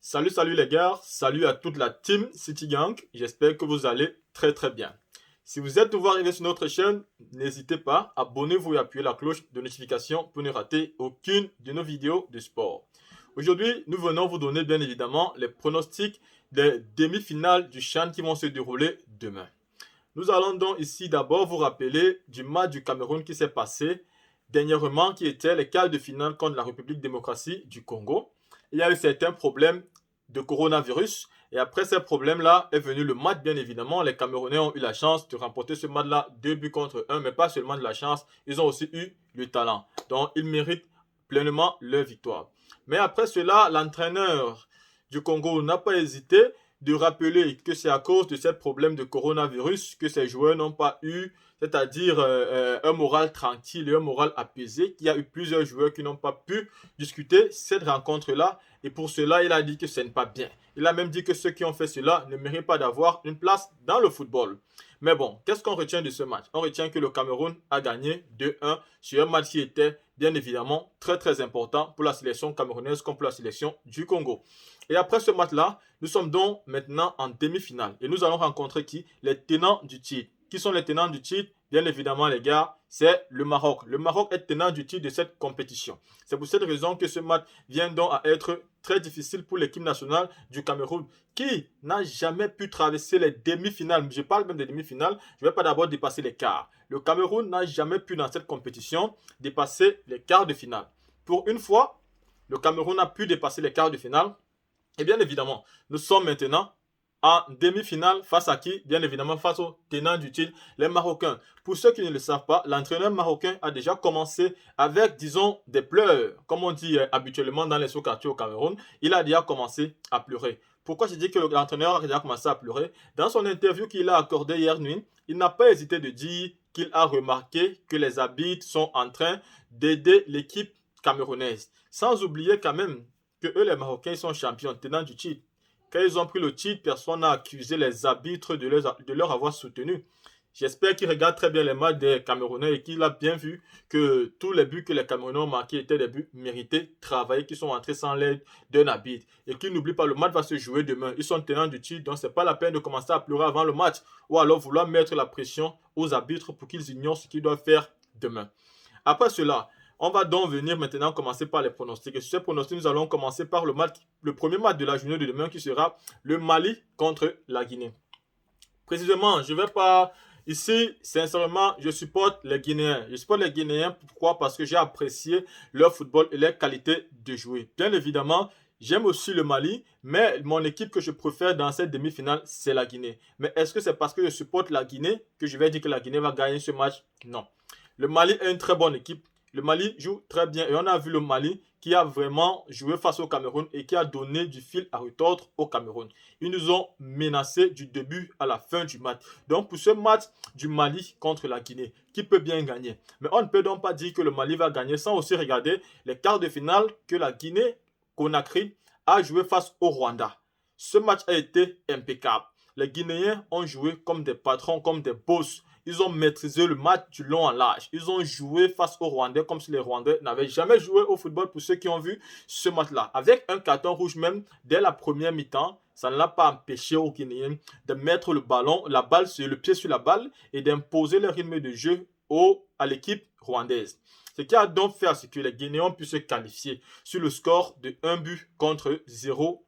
Salut les gars, salut à toute la team City Gang, j'espère que vous allez très bien. Si vous êtes nouveau arrivé sur notre chaîne, n'hésitez pas, abonnez-vous et appuyez la cloche de notification pour ne rater aucune de nos vidéos de sport. Aujourd'hui, nous venons vous donner bien évidemment les pronostics des demi-finales du CHAN qui vont se dérouler demain. Nous allons donc ici d'abord vous rappeler du match du Cameroun qui s'est passé dernièrement, qui était les quarts de finale contre la République démocratique du Congo. Il y a eu certains problèmes de coronavirus. Et après ces problèmes-là est venu le match, bien évidemment. Les Camerounais ont eu la chance de remporter ce match-là 2 buts contre 1, mais pas seulement de la chance, ils ont aussi eu le talent. Donc, ils méritent pleinement leur victoire. Mais après cela, l'entraîneur du Congo n'a pas hésité de rappeler que c'est à cause de ce problème de coronavirus que ces joueurs n'ont pas eu, c'est-à-dire un moral tranquille et un moral apaisé, qu'il y a eu plusieurs joueurs qui n'ont pas pu discuter cette rencontre-là. Et pour cela, il a dit que ce n'est pas bien. Il a même dit que ceux qui ont fait cela ne méritent pas d'avoir une place dans le football. Mais bon, qu'est-ce qu'on retient de ce match? On retient que le Cameroun a gagné 2-1 sur un match qui était bien évidemment très important pour la sélection camerounaise comme pour la sélection du Congo. Et après ce match-là, nous sommes donc maintenant en demi-finale. Et nous allons rencontrer qui? Les tenants du titre. Qui sont les tenants du titre? Bien évidemment, les gars, c'est le Maroc. Le Maroc est tenant du titre de cette compétition. C'est pour cette raison que ce match vient donc à être très difficile pour l'équipe nationale du Cameroun, qui n'a jamais pu traverser les demi-finales. Je parle même des demi-finales. Je ne vais pas d'abord dépasser les quarts. Le Cameroun n'a jamais pu, dans cette compétition, dépasser les quarts de finale. Pour une fois, le Cameroun a pu dépasser les quarts de finale. Et bien évidemment, nous sommes maintenant en demi-finale face à qui? Bien évidemment face aux tenants du titre, les Marocains. Pour ceux qui ne le savent pas, l'entraîneur marocain a déjà commencé avec, disons, des pleurs, comme on dit habituellement dans les sous-quartiers au Cameroun. Il a déjà commencé à pleurer. Pourquoi je dis que l'entraîneur a déjà commencé à pleurer? Dans son interview qu'il a accordée hier nuit, il n'a pas hésité de dire qu'il a remarqué que les arbitres sont en train d'aider l'équipe camerounaise. Sans oublier quand même que eux, les Marocains, ils sont champions, tenants du titre. Quand ils ont pris le titre, personne n'a accusé les arbitres de leur avoir soutenu. J'espère qu'il regarde très bien les matchs des Camerounais et qu'il a bien vu que tous les buts que les Camerounais ont marqués étaient des buts mérités, travaillés, qui sont entrés sans l'aide d'un arbitre. Et qu'il n'oublie pas, le match va se jouer demain. Ils sont tenants du titre, donc c'est pas la peine de commencer à pleurer avant le match ou alors vouloir mettre la pression aux arbitres pour qu'ils ignorent ce qu'ils doivent faire demain. Après cela, on va donc venir maintenant commencer par les pronostics. Et sur ces pronostics, nous allons commencer par le premier match de la journée de demain qui sera le Mali contre la Guinée. Précisément, je ne vais pas... Ici, sincèrement, je supporte les Guinéens. Je supporte les Guinéens, pourquoi? Parce que j'ai apprécié leur football et leur qualité de jouer. Bien évidemment, j'aime aussi le Mali, mais mon équipe que je préfère dans cette demi-finale, c'est la Guinée. Mais est-ce que c'est parce que je supporte la Guinée que je vais dire que la Guinée va gagner ce match? Non. Le Mali est une très bonne équipe. Le Mali joue très bien et on a vu le Mali qui a vraiment joué face au Cameroun et qui a donné du fil à retordre au Cameroun. Ils nous ont menacés du début à la fin du match. Donc pour ce match du Mali contre la Guinée, qui peut bien gagner? Mais on ne peut donc pas dire que le Mali va gagner sans aussi regarder les quarts de finale que la Guinée-Conakry a joué face au Rwanda. Ce match a été impeccable. Les Guinéens ont joué comme des patrons, comme des boss. Ils ont maîtrisé le match du long en large. Ils ont joué face aux Rwandais comme si les Rwandais n'avaient jamais joué au football pour ceux qui ont vu ce match-là. Avec un carton rouge même dès la première mi-temps, ça ne l'a pas empêché aux Guinéens de mettre le ballon, la balle sur le pied sur la balle et d'imposer le rythme de jeu à l'équipe rwandaise. Ce qui a donc fait à ce que les Guinéens ont pu se qualifier sur le score de 1 but contre 0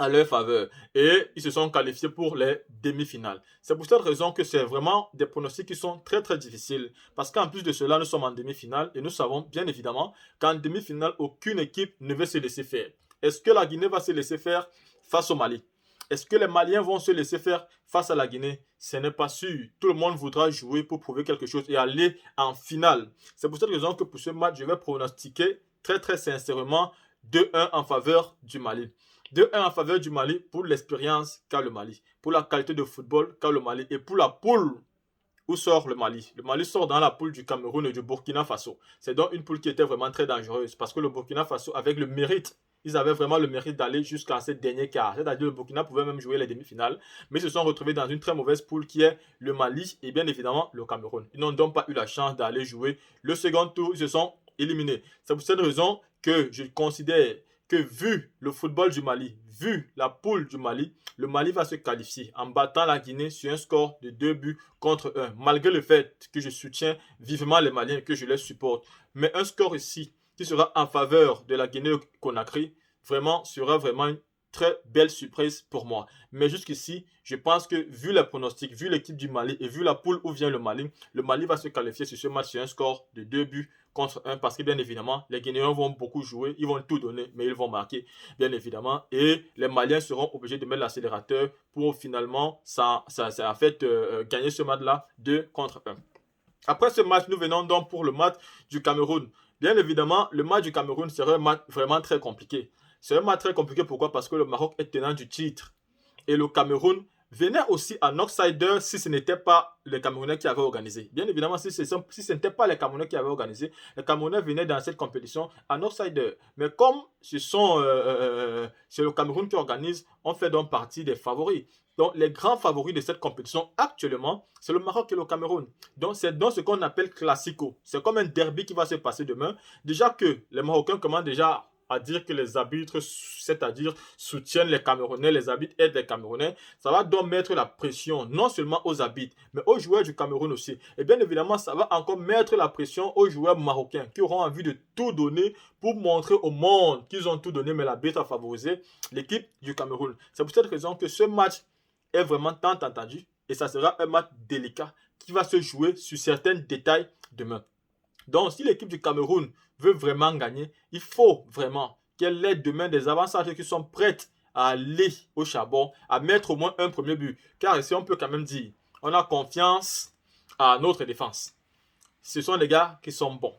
à leur faveur et ils se sont qualifiés pour les demi-finales. C'est pour cette raison que c'est vraiment des pronostics qui sont très difficiles parce qu'en plus de cela, nous sommes en demi-finale et nous savons bien évidemment qu'en demi-finale, aucune équipe ne veut se laisser faire. Est-ce que la Guinée va se laisser faire face au Mali? Est-ce que les Maliens vont se laisser faire face à la Guinée? Ce n'est pas sûr. Tout le monde voudra jouer pour prouver quelque chose et aller en finale. C'est pour cette raison que pour ce match, je vais pronostiquer très sincèrement 2-1 en faveur du Mali. 2-1 en faveur du Mali pour l'expérience qu'a le Mali, pour la qualité de football qu'a le Mali et pour la poule où sort le Mali. Le Mali sort dans la poule du Cameroun et du Burkina Faso. C'est donc une poule qui était vraiment très dangereuse parce que le Burkina Faso, avec le mérite, ils avaient vraiment le mérite d'aller jusqu'à cette dernière quart. C'est-à-dire le Burkina pouvait même jouer les demi-finales, mais ils se sont retrouvés dans une très mauvaise poule qui est le Mali et bien évidemment le Cameroun. Ils n'ont donc pas eu la chance d'aller jouer le second tour, ils se sont éliminés. C'est pour cette raison que je considère que vu le football du Mali, vu la poule du Mali, le Mali va se qualifier en battant la Guinée sur un score de 2 buts contre 1, malgré le fait que je soutiens vivement les Maliens et que je les supporte. Mais un score ici qui sera en faveur de la Guinée-Conakry, vraiment sera vraiment une très belle surprise pour moi. Mais jusqu'ici, je pense que vu les pronostics, vu l'équipe du Mali et vu la poule où vient le Mali va se qualifier sur ce match sur un score de 2 buts contre 1 parce que bien évidemment, les Guinéens vont beaucoup jouer, ils vont tout donner, mais ils vont marquer bien évidemment et les Maliens seront obligés de mettre l'accélérateur pour finalement gagner ce match-là 2 contre 1. Après ce match, nous venons donc pour le match du Cameroun. Bien évidemment, le match du Cameroun serait un match vraiment très compliqué. C'est un match très compliqué, pourquoi? Parce que le Maroc est tenant du titre. Et le Cameroun venait aussi en outsider si ce n'était pas les Camerounais qui avaient organisé. Bien évidemment, si ce n'était pas les Camerounais qui avaient organisé, les Camerounais venaient dans cette compétition en outsider. Mais comme c'est le Cameroun qui organise, on fait donc partie des favoris. Donc, les grands favoris de cette compétition actuellement, c'est le Maroc et le Cameroun. Donc, c'est dans ce qu'on appelle classico. C'est comme un derby qui va se passer demain. Déjà que les Marocains commencent déjà à dire que les arbitres, c'est-à-dire soutiennent les Camerounais, les arbitres aident les Camerounais, ça va donc mettre la pression non seulement aux arbitres, mais aux joueurs du Cameroun aussi. Et bien évidemment, ça va encore mettre la pression aux joueurs marocains qui auront envie de tout donner pour montrer au monde qu'ils ont tout donné, mais l'arbitre a favorisé l'équipe du Cameroun. C'est pour cette raison que ce match est vraiment tant attendu et ça sera un match délicat qui va se jouer sur certains détails demain. Donc, si l'équipe du Cameroun veut vraiment gagner, il faut vraiment qu'elle ait demain des avantages qui sont prêtes à aller au charbon, à mettre au moins un premier but. Car ici, on peut quand même dire, on a confiance à notre défense. Ce sont des gars qui sont bons.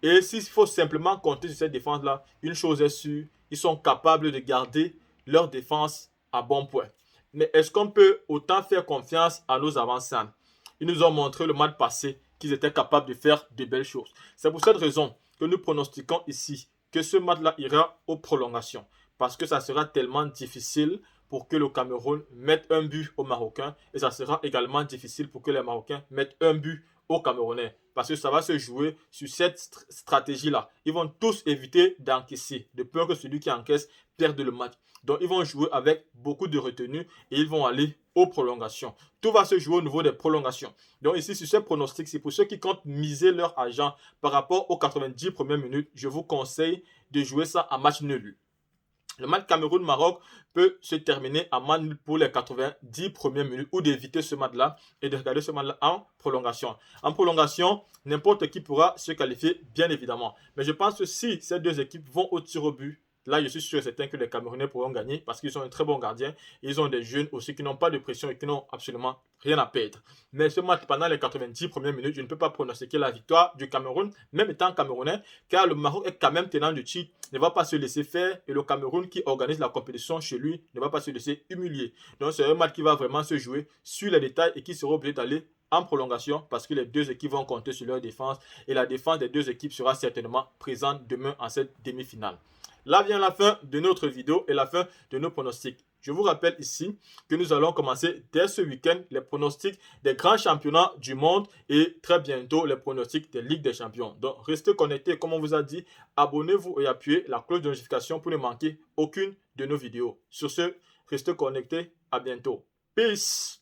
Et s'il faut simplement compter sur cette défense-là, une chose est sûre, ils sont capables de garder leur défense à bon point. Mais est-ce qu'on peut autant faire confiance à nos avant-centres? Ils nous ont montré le match passé qu'ils étaient capables de faire de belles choses. C'est pour cette raison que nous pronostiquons ici que ce match-là ira aux prolongations. Parce que ça sera tellement difficile pour que le Cameroun mette un but aux Marocains. Et ça sera également difficile pour que les Marocains mettent un but aux Camerounais. Parce que ça va se jouer sur cette stratégie-là. Ils vont tous éviter d'encaisser, de peur que celui qui encaisse perde le match. Donc ils vont jouer avec beaucoup de retenue et ils vont aller aux prolongations. Tout va se jouer au niveau des prolongations. Donc ici, sur ce pronostic, c'est pour ceux qui comptent miser leur argent par rapport aux 90 premières minutes, je vous conseille de jouer ça en match nul. Le match Cameroun-Maroc peut se terminer en match nul pour les 90 premières minutes ou d'éviter ce match-là et de regarder ce match-là en prolongation. En prolongation, n'importe qui pourra se qualifier, bien évidemment. Mais je pense que si ces deux équipes vont au tir au but, là, je suis sûr et certain que les Camerounais pourront gagner parce qu'ils ont un très bon gardien. Ils ont des jeunes aussi qui n'ont pas de pression et qui n'ont absolument rien à perdre. Mais ce match, pendant les 90 premières minutes, je ne peux pas pronostiquer la victoire du Cameroun, même étant camerounais, car le Maroc est quand même tenant du titre, ne va pas se laisser faire et le Cameroun qui organise la compétition chez lui ne va pas se laisser humilier. Donc c'est un match qui va vraiment se jouer sur les détails et qui sera obligé d'aller en prolongation parce que les deux équipes vont compter sur leur défense et la défense des deux équipes sera certainement présente demain en cette demi-finale. Là vient la fin de notre vidéo et la fin de nos pronostics. Je vous rappelle ici que nous allons commencer dès ce week-end les pronostics des grands championnats du monde et très bientôt les pronostics des Ligues des Champions. Donc restez connectés comme on vous a dit, abonnez-vous et appuyez la cloche de notification pour ne manquer aucune de nos vidéos. Sur ce, restez connectés, à bientôt. Peace!